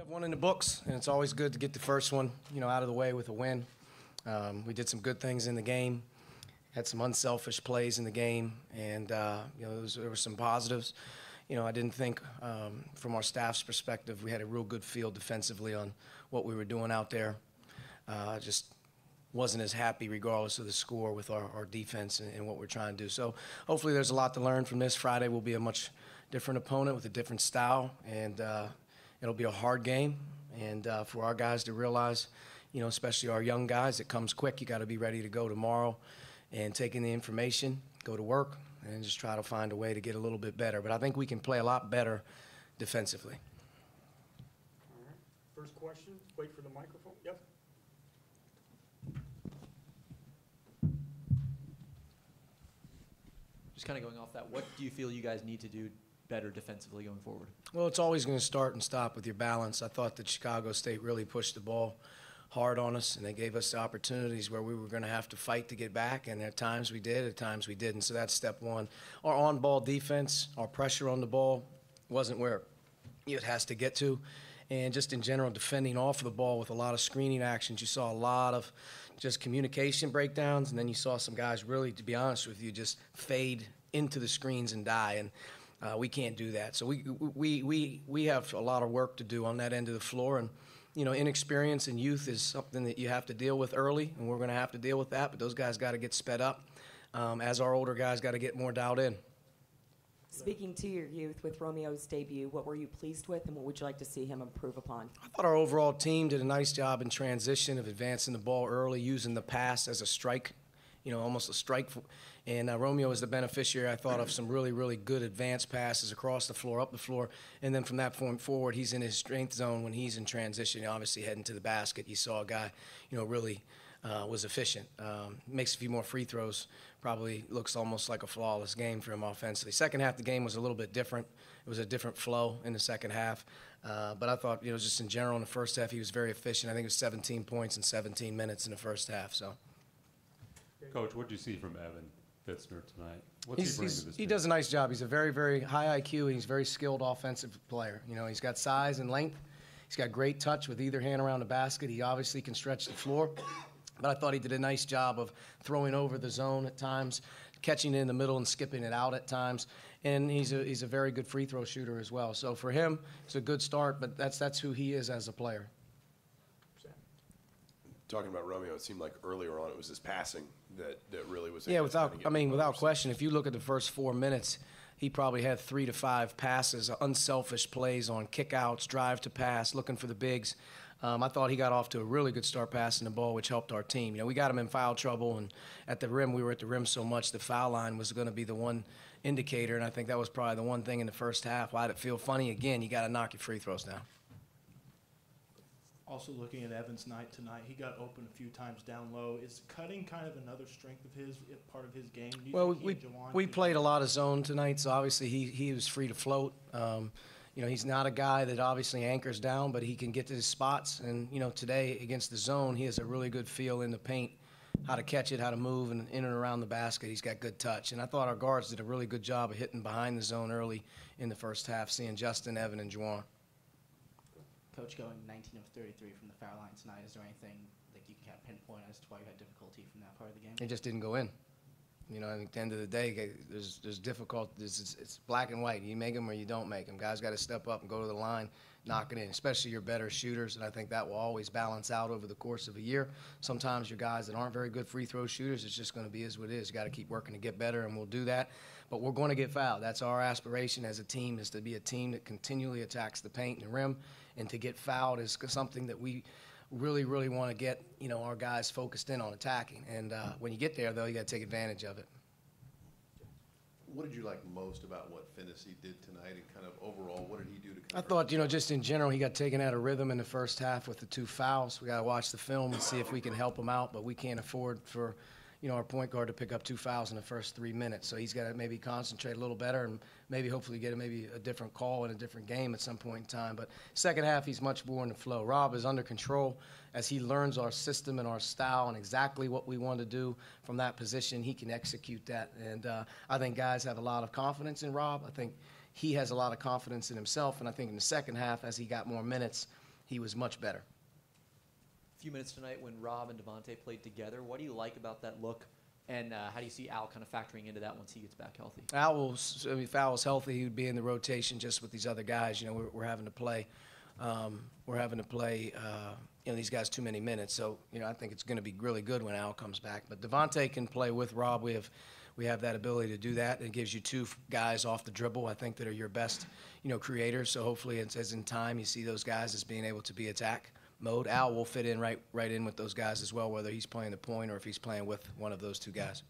have one in the books, and it's always good to get the first one, out of the way with a win. We did some good things in the game, had some unselfish plays in the game, and there were some positives. I didn't think, from our staff's perspective, we had a real good feel defensively on what we were doing out there. Just wasn't as happy, regardless of the score, with our defense and what we're trying to do. So hopefully there's a lot to learn from this. Friday will be a much different opponent with a different style, and it'll be a hard game. And for our guys to realize, especially our young guys, it comes quick. You got to be ready to go tomorrow and take in the information, go to work, and just try to find a way to get a little bit better. But I think we can play a lot better defensively. All right. First question. Wait for the microphone. Yep. Just kind of going off that, what do you feel you guys need to do better defensively going forward? Well, it's always going to start and stop with your balance. I thought that Chicago State really pushed the ball hard on us, and they gave us the opportunities where we were going to have to fight to get back, and at times we did, at times we didn't. So that's step one. Our on-ball defense, our pressure on the ball wasn't where it has to get to. And just in general, defending off of the ball with a lot of screening actions. You saw a lot of just communication breakdowns, and then you saw some guys really, to be honest with you, just fade into the screens and die. And we can't do that. So we have a lot of work to do on that end of the floor. And, inexperience and youth is something that you have to deal with early, and we're going to have to deal with that. But those guys got to get sped up, as our older guys got to get more dialed in. Speaking to your youth with Romeo's debut, what were you pleased with, and what would you like to see him improve upon? I thought our overall team did a nice job in transition of advancing the ball early, using the pass as a strike, almost a strike. And Romeo is the beneficiary, I thought, of some really, really good advanced passes across the floor, up the floor. And then from that point forward, he's in his strength zone when he's in transition, obviously heading to the basket. You saw a guy, really was efficient. Makes a few more free throws. Probably looks almost like a flawless game for him offensively. Second half, the game was a little bit different. It was a different flow in the second half. But I thought, just in general, in the first half, he was very efficient. I think it was 17 points in 17 minutes in the first half. So. Coach, what did you see from Evan Fitzner tonight? What's he bring to this team? He does a nice job. He's a very, very high IQ, and he's a very skilled offensive player. He's got size and length. He's got great touch with either hand around the basket. He obviously can stretch the floor. But I thought he did a nice job of throwing over the zone at times, catching it in the middle and skipping it out at times. And he's a very good free throw shooter as well. So for him, it's a good start, but that's who he is as a player. Talking about Romeo, it seemed like earlier on it was his passing that really was. Yeah, without question. If you look at the first 4 minutes, he probably had 3 to 5 passes, unselfish plays on kickouts, drive to pass, looking for the bigs. I thought he got off to a really good start passing the ball, which helped our team. We got him in foul trouble, and at the rim, we were at the rim so much, the foul line was going to be the one indicator, and I think that was probably the one thing in the first half. Why did it feel funny? Again, you got to knock your free throws down. Also looking at Evans' night tonight, he got open a few times down low. Is cutting kind of another strength of his, part of his game? Well, we played a lot of zone tonight, so obviously he was free to float. He's not a guy that obviously anchors down, but he can get to his spots. And, today against the zone, he has a really good feel in the paint, how to catch it, how to move and in and around the basket. He's got good touch. And I thought our guards did a really good job of hitting behind the zone early in the first half, seeing Justin, Evan, and Juwan. Coach, going 19 of 33 from the foul line tonight, is there anything that you can kind of pinpoint as to why you had difficulty from that part of the game? It just didn't go in. I think at the end of the day, there's difficult. It's black and white. You make them or you don't make them. Guys got to step up and go to the line, knock it in, especially your better shooters, and I think that will always balance out over the course of a year. Sometimes your guys that aren't very good free throw shooters, it's just going to be as what it is. You got to keep working to get better, and we'll do that. But we're going to get fouled. That's our aspiration as a team, is to be a team that continually attacks the paint and the rim, and to get fouled is something that we really, really want to get, our guys focused in on attacking. And when you get there, though, you got to take advantage of it. What did you like most about what Finney did tonight, and kind of overall, what did he do to? I thought, just in general, he got taken out of rhythm in the first half with the 2 fouls. We got to watch the film and see if we can help him out, but we can't afford for, our point guard to pick up 2 fouls in the first 3 minutes. So he's got to maybe concentrate a little better and maybe hopefully get a different call in a different game at some point in time. But second half, he's much more in the flow. Rob is under control as he learns our system and our style and exactly what we want to do from that position. He can execute that. And I think guys have a lot of confidence in Rob. I think he has a lot of confidence in himself. And I think in the second half, as he got more minutes, he was much better. A few minutes tonight when Rob and Devontae played together. What do you like about that look, and how do you see Al kind of factoring into that once he gets back healthy? Al will, I mean, if Al was healthy, he would be in the rotation just with these other guys. You know, we're having to play. You know, these guys too many minutes. So, you know, I think it's going to be really good when Al comes back. But Devontae can play with Rob. We have that ability to do that. It gives you two guys off the dribble, I think, that are your best, you know, creators. So hopefully, as in time, you see those guys as being able to be attack mode. Al will fit in right in with those guys as well, whether he's playing the point or if he's playing with one of those two guys.